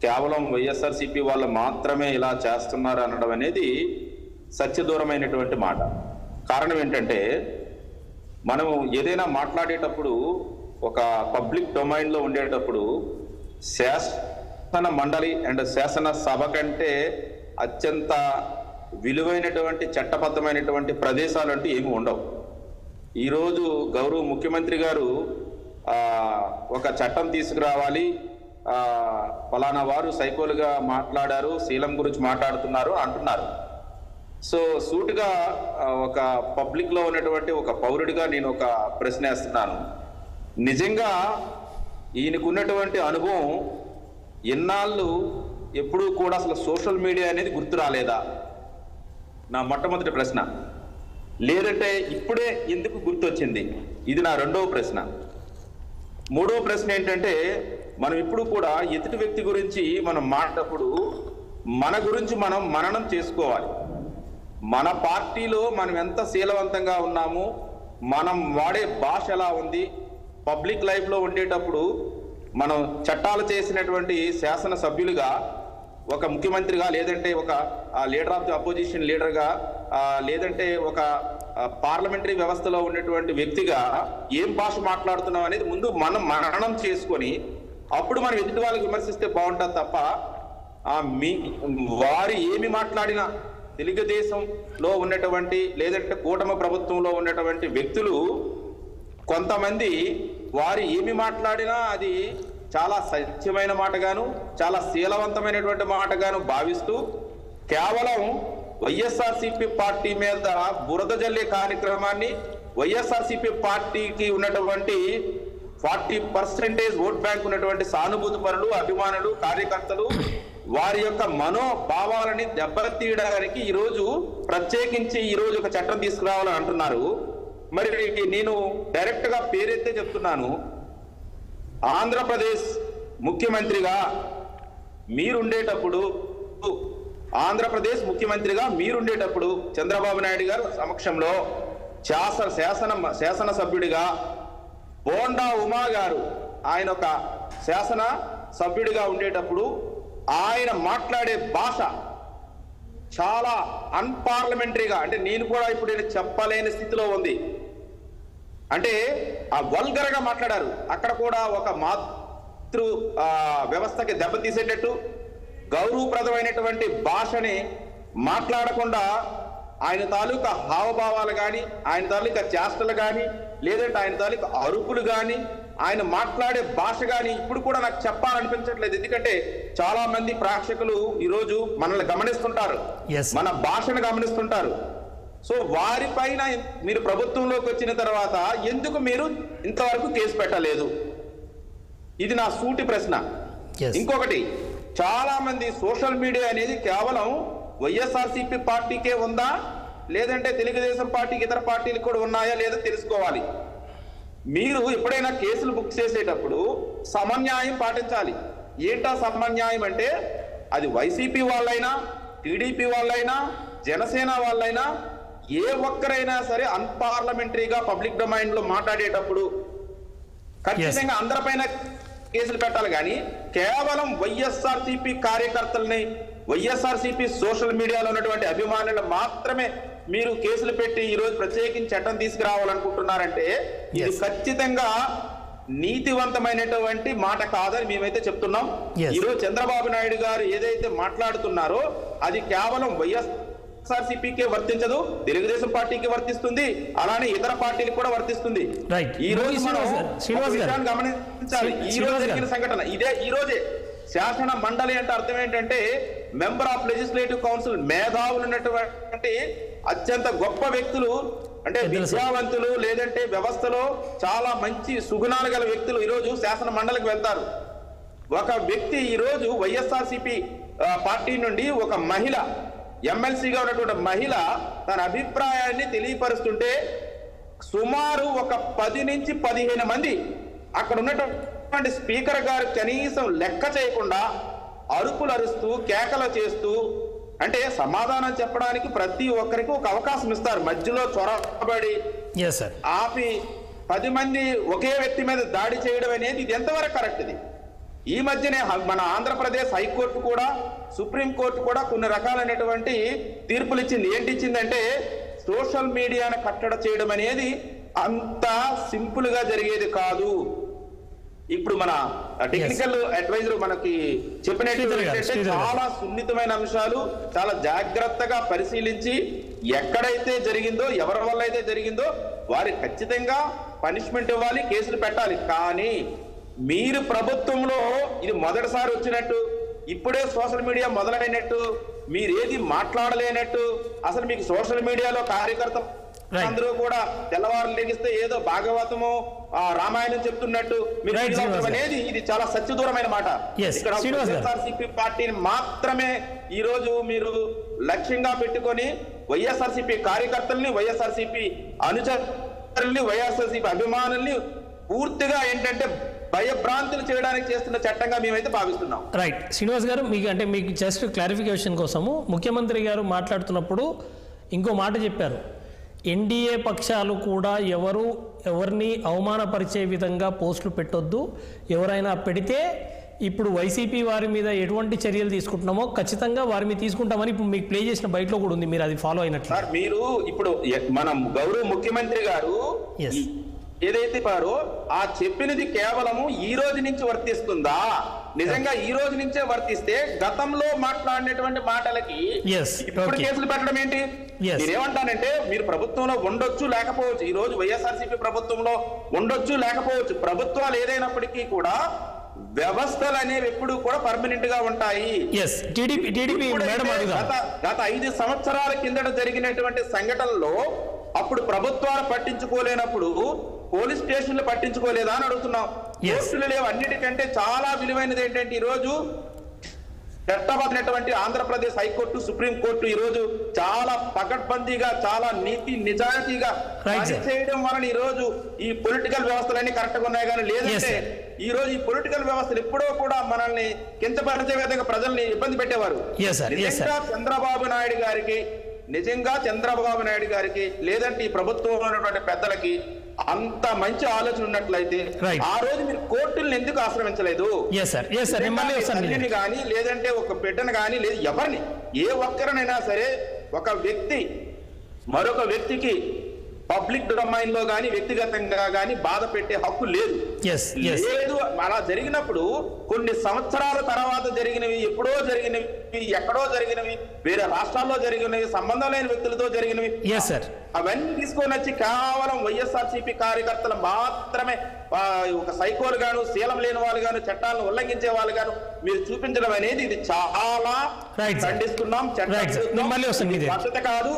కేవలం వైఎస్ఆర్సీపీ వాళ్ళు మాత్రమే ఇలా చేస్తున్నారు అనడం అనేది సత్యదూరమైనటువంటి మాట. కారణం ఏంటంటే, మనం ఏదైనా మాట్లాడేటప్పుడు ఒక పబ్లిక్ డొమైన్లో ఉండేటప్పుడు శాసన మండలి అండ్ శాసన సభ కంటే అత్యంత విలువైనటువంటి చట్టబద్ధమైనటువంటి ప్రదేశాలు అంటూ ఏమి ఉండవు. ఈరోజు గౌరవ ముఖ్యమంత్రి గారు ఒక చట్టం తీసుకురావాలి, ఫలానా వారు సైకోలుగా మాట్లాడారు, శీలం గురించి మాట్లాడుతున్నారు అంటున్నారు. సో సూటిగా ఒక పబ్లిక్లో ఉన్నటువంటి ఒక పౌరుడిగా నేను ఒక ప్రశ్న వేస్తున్నాను. నిజంగా ఈయనకున్నటువంటి అనుభవం ఎన్నాళ్ళు ఎప్పుడూ కూడా అసలు సోషల్ మీడియా అనేది గుర్తు రాలేదా? నా మొట్టమొదటి ప్రశ్న. లేదంటే ఇప్పుడే ఎందుకు గుర్తొచ్చింది? ఇది నా రెండవ ప్రశ్న. మూడవ ప్రశ్న ఏంటంటే, మనం ఇప్పుడు కూడా ఎదుటి వ్యక్తి గురించి మనం మాట్లాడేటప్పుడు మన గురించి మనం మననం చేసుకోవాలి. మన పార్టీలో మనం ఎంత శీలవంతంగా ఉన్నాము, మనం వాడే భాష ఎలా ఉంది, పబ్లిక్ లైఫ్లో ఉండేటప్పుడు మనం చట్టాలు చేసినటువంటి శాసన సభ్యులుగా, ఒక ముఖ్యమంత్రిగా, లేదంటే ఒక లీడర్ ఆఫ్ ది అపోజిషన్ లీడర్గా, లేదంటే ఒక పార్లమెంటరీ వ్యవస్థలో ఉన్నటువంటి వ్యక్తిగా ఏం భాష మాట్లాడుతున్నాం అనేది ముందు మనం మననం చేసుకొని అప్పుడు మనం ఎదుటి వాళ్ళకి విమర్శిస్తే బాగుంటుంది తప్ప వారు ఏమి మాట్లాడినా తెలుగుదేశంలో ఉన్నటువంటి లేదంటే కూటమి ప్రభుత్వంలో ఉన్నటువంటి వ్యక్తులు కొంతమంది వారు ఏమి మాట్లాడినా అది చాలా సత్యమైన మాటగాను, చాలా శీలవంతమైనటువంటి మాటగాను భావిస్తూ కేవలం వైఎస్ఆర్సీపీ పార్టీ మీద బురద జల్లే కార్యక్రమాన్ని, వైఎస్ఆర్సీపీ పార్టీకి ఉన్నటువంటి 40% ఓట్ బ్యాంక్ ఉన్నటువంటి సానుభూతి పరులు, అభిమానులు, కార్యకర్తలు వారి యొక్క మనోభావాలని దెబ్బతీయడానికి ఈరోజు ప్రత్యేకించి ఈరోజు ఒక చట్టం తీసుకురావాలని అంటున్నారు. మరి నేను డైరెక్ట్గా పేరెత్తే చెప్తున్నాను, ఆంధ్రప్రదేశ్ ముఖ్యమంత్రిగా మీరుండేటప్పుడు చంద్రబాబు నాయుడు గారు సమక్షంలో శాసనసభ్యుడిగా బోండా ఉమా గారు ఆయన ఒక శాసన సభ్యుడిగా ఉండేటప్పుడు ఆయన మాట్లాడే భాష చాలా అన్పార్లమెంటరీగా, అంటే నేను కూడా ఇప్పుడు చెప్పలేని స్థితిలో ఉంది. అంటే ఆ వల్గర్గా మాట్లాడారు. అక్కడ కూడా ఒక మాతృ వ్యవస్థకి దెబ్బతీసేటట్టు గౌరవప్రదమైనటువంటి భాషని మాట్లాడకుండా ఆయన తాలూకా హావభావాలు కానీ, ఆయన తాలూకా చేష్టలు కానీ, లేదంటే ఆయన తాలూకా అరుపులు కానీ, ఆయన మాట్లాడే భాష కానీ ఇప్పుడు కూడా నాకు చెప్పాలనిపించట్లేదు. ఎందుకంటే చాలా మంది ప్రేక్షకులు ఈరోజు మనల్ని గమనిస్తుంటారు, మన భాషను గమనిస్తుంటారు. సో వారిపైన మీరు ప్రభుత్వంలోకి వచ్చిన తర్వాత ఎందుకు మీరు ఇంతవరకు కేసు పెట్టలేదు? ఇది నా సూటి ప్రశ్న. ఇంకొకటి, చాలా మంది సోషల్ మీడియా అనేది కేవలం వైఎస్ఆర్సీపీ పార్టీకే ఉందా, లేదంటే తెలుగుదేశం పార్టీకి ఇతర పార్టీలకు కూడా ఉన్నాయా లేదో తెలుసుకోవాలి. మీరు ఎప్పుడైనా కేసులు బుక్ చేసేటప్పుడు సమన్యాయం పాటించాలి. ఏంటా సమన్యాయం అంటే, అది వైసీపీ వాళ్ళైనా, టీడీపీ వాళ్ళైనా, జనసేన వాళ్ళైనా, ఏ ఒక్కరైనా సరే అన్పార్లమెంటరీగా పబ్లిక్ డొమైన్ లో మాట్లాడేటప్పుడు ఖచ్చితంగా అందరిపైన కేసులు పెట్టాలి. కానీ కేవలం వైఎస్ఆర్సీపీ కార్యకర్తల్ని, వైఎస్ఆర్సీపీ సోషల్ మీడియాలో ఉన్నటువంటి అభిమానులు మాత్రమే మీరు కేసులు పెట్టి ఈరోజు ప్రత్యేకించి చట్టం తీసుకురావాలనుకుంటున్నారంటే ఇది ఖచ్చితంగా నీతివంతమైనటువంటి మాట కాదని మేమైతే చెప్తున్నాం. ఈరోజు చంద్రబాబు నాయుడు గారు ఏదైతే మాట్లాడుతున్నారో అది కేవలం వైఎస్ఆర్సీపీకే వర్తించదు, తెలుగుదేశం పార్టీకి వర్తిస్తుంది, అలానే ఇతర పార్టీలకు కూడా వర్తిస్తుంది. ఈ రోజు మనం గమనించాలి, ఈ రోజు జరిగిన సంఘటన ఇదే. ఈ రోజే శాసన మండలి అంటే అర్థం ఏంటంటే మెంబర్ ఆఫ్ లెజిస్లేటివ్ కౌన్సిల్, మేధావులు ఉన్నటువంటి అత్యంత గొప్ప వ్యక్తులు, అంటే విద్యావంతులు, లేదంటే వ్యవస్థలో చాలా మంచి సుగుణాలు గల వ్యక్తులు ఈరోజు శాసన మండలికి వెళ్తారు. ఒక వ్యక్తి ఈరోజు వైఎస్ఆర్సీపీ పార్టీ నుండి ఒక మహిళ, ఎమ్మెల్సీగా ఉన్నటువంటి మహిళ తన అభిప్రాయాన్ని తెలియపరుస్తుంటే సుమారు ఒక 10 నుంచి 15 మంది అక్కడ ఉన్నటువంటి స్పీకర్ గారు కనీసం లెక్క చేయకుండా అరుపులు అరుస్తూ, కేకలు చేస్తూ, అంటే సమాధానం చెప్పడానికి ప్రతి ఒక్కరికి ఒక అవకాశం ఇస్తారు, మధ్యలో చొరబడి ఆపి 10 మంది ఒకే వ్యక్తి మీద దాడి చేయడం అనేది ఇది ఎంతవరకు కరెక్ట్? ఈ మధ్యనే మన ఆంధ్రప్రదేశ్ హైకోర్టు కూడా సుప్రీంకోర్టు కూడా కొన్ని రకాలైనటువంటి తీర్పులు ఇచ్చింది. ఏంటి ఇచ్చిందంటే సోషల్ మీడియాను కట్టడి చేయడం అనేది అంత సింపుల్ గా జరిగేది కాదు. ఇప్పుడు మన టెక్నికల్ అడ్వైజర్ మనకి చెప్పినట్టు చాలా సున్నితమైన అంశాలు చాలా జాగ్రత్తగా పరిశీలించి ఎక్కడైతే జరిగిందో ఎవరి వల్ల అయితే జరిగిందో వారి ఖచ్చితంగా పనిష్మెంట్ ఇవ్వాలి, కేసులు పెట్టాలి. కానీ మీరు ప్రభుత్వంలో ఇది మొదటిసారి వచ్చినట్టు, ఇప్పుడే సోషల్ మీడియా మొదలైనట్టు, మీరేది మాట్లాడలేనట్టు, అసలు మీకు సోషల్ మీడియాలో కార్యకర్త అందరూ కూడా తెల్లవారు లెగిస్తే ఏదో భాగవతము రామాయణం చెప్తున్నట్టు మీరు అనేది ఇది చాలా సత్యదూరమైన మాట. ఇక్కడ వైఎస్ఆర్సీపీ పార్టీని మాత్రమే ఈ రోజు మీరు లక్ష్యంగా పెట్టుకొని వైఎస్ఆర్సీపీ కార్యకర్తల్ని, వైఎస్ఆర్సీపీ అనుచరుల్ని, వైఎస్ఆర్సీపీ అభిమానుల్ని పూర్తిగా ఏంటంటే భయభ్రాంతులు చేయడానికి చేస్తున్న చట్టంగా మేమైతే భావిస్తున్నాం. రైట్ శ్రీనివాస్ గారు, మీకు జస్ట్ క్లారిఫికేషన్ కోసము ముఖ్యమంత్రి గారు మాట్లాడుతున్నప్పుడు ఇంకో మాట చెప్పారు. ఎన్డీఏ పక్షాలు కూడా ఎవరిని అవమానపరిచే విధంగా పోస్టులు పెట్టొద్దు, ఎవరైనా పెడితే ఇప్పుడు వైసీపీ వారి మీద ఎటువంటి చర్యలు తీసుకుంటున్నామో ఖచ్చితంగా వారి మీద తీసుకుంటామని ఇప్పుడు మీకు ప్లే చేసిన బయటలో కూడా ఉంది. మీరు అది ఫాలో అయినట్లు. సార్ మీరు ఇప్పుడు మనం గౌరవ ముఖ్యమంత్రి గారు ఏదైతే పారో ఆ చెప్పినది కేవలము ఈ రోజు నుంచి వర్తిస్తుందా? నిజంగా ఈ రోజు నుంచే వర్తిస్తే గతంలో మాట్లాడినటువంటి మాటలకి ఇప్పుడు కేసులు పెట్టడం ఏంటి? నేనేమంటానంటే మీరు ప్రభుత్వంలో ఉండొచ్చు లేకపోవచ్చు, ఈ రోజు వైఎస్ఆర్సీపీ ప్రభుత్వంలో ఉండొచ్చు లేకపోవచ్చు, ప్రభుత్వాలు ఏదైనప్పటికీ కూడా వ్యవస్థలు అనేవి ఎప్పుడు కూడా పర్మనెంట్ గా ఉంటాయి. గత 5 సంవత్సరాల కిందట జరిగినటువంటి సంఘటనలో అప్పుడు ప్రభుత్వాలు పట్టించుకోలేనప్పుడు పోలీస్ స్టేషన్లు పట్టించుకోలేదా అని అడుగుతున్నాం. కేసులు లేవు. అన్నిటికంటే చాలా విలువైనది ఏంటంటే ఈ రోజు చట్టబద్ధమైనటువంటి ఆంధ్రప్రదేశ్ హైకోర్టు, సుప్రీంకోర్టు ఈ రోజు చాలా పకడ్బందీగా, చాలా నీతి నిజాయితీగా పనిచేయడం వలన ఈ రోజు ఈ పొలిటికల్ వ్యవస్థలన్నీ కరెక్ట్ గా ఉన్నాయి. కానీ లేదంటే ఈ రోజు ఈ పొలిటికల్ వ్యవస్థలు ఎప్పుడో కూడా మనల్ని కించపరిచే విధంగా ప్రజల్ని ఇబ్బంది పెట్టేవారు. నిజంగా చంద్రబాబు నాయుడు గారికి లేదంటే ఈ ప్రభుత్వంలో ఉన్నటువంటి పెద్దలకి అంత మంచి ఆలోచన ఉన్నట్లయితే ఆ రోజు మీరు కోర్టులను ఎందుకు ఆశ్రమించలేదు? తల్లిని కానీ లేదంటే ఒక బిడ్డను కానీ లేదు ఎవరిని ఏ ఒక్కరినైనా సరే ఒక వ్యక్తి మరొక వ్యక్తికి పబ్లిక్ డొమైన్ లో గానీ వ్యక్తిగతంగా గానీ బాధ పెట్టే హక్కు లేదు. లేదు అలా జరిగినప్పుడు కొన్ని సంవత్సరాల తర్వాత జరిగినవి, ఎప్పుడో జరిగినవి, ఎక్కడో జరిగినవి, వేరే రాష్ట్రాల్లో జరిగినవి, సంబంధం లేని వ్యక్తులతో జరిగినవి, అవన్నీ తీసుకొని వచ్చి కేవలం వైఎస్ఆర్సీపీ కార్యకర్తలు మాత్రమే ఒక సైకోలు గాను, శీలం లేని వాళ్ళు గాను, చట్టాలను ఉల్లంఘించే వాళ్ళు గాను మీరు చూపించడం అనేది ఇది చాలా ఖండిస్తున్నాం. చట్టం పద్ధతి కాదు.